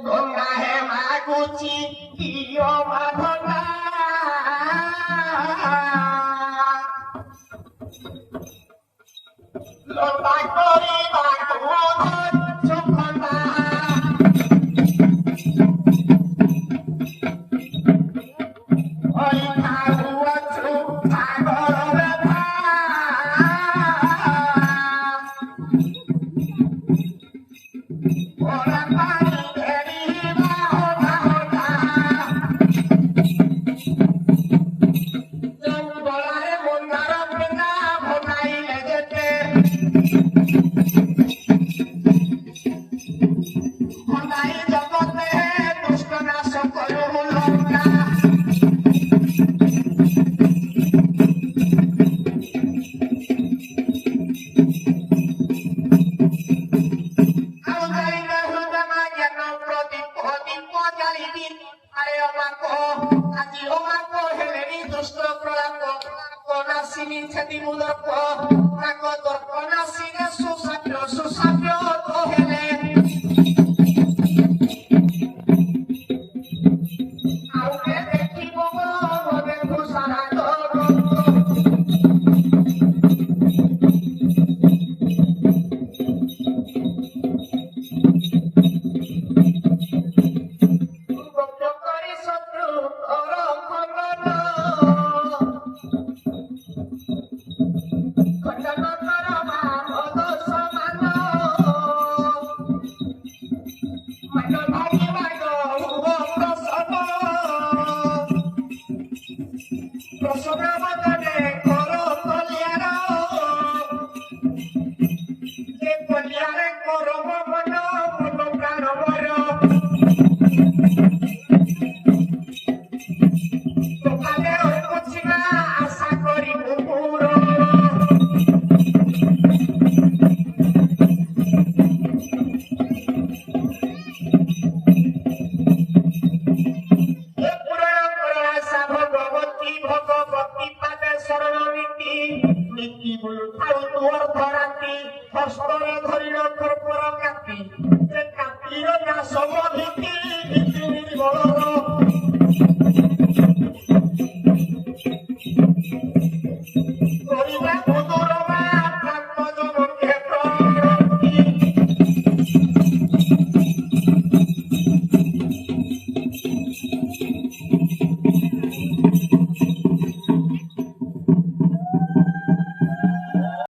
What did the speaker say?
গঙ্গা হে মাগুচি প্রিয় মাধনা লতা করি বাকুধন সুখনা ওই খাবুয়াছু সাগর ব্যথা ওরা পানি ঘেরিবা হোনা হোনা জঙ্গলারে মন্দার বৃন্দা ভোনাইলে যেতে ভোনাই জগতে দুষ্ট নাশ করু লঙ্কা ধরিল খরপর কাপি কাপির না সমধিতি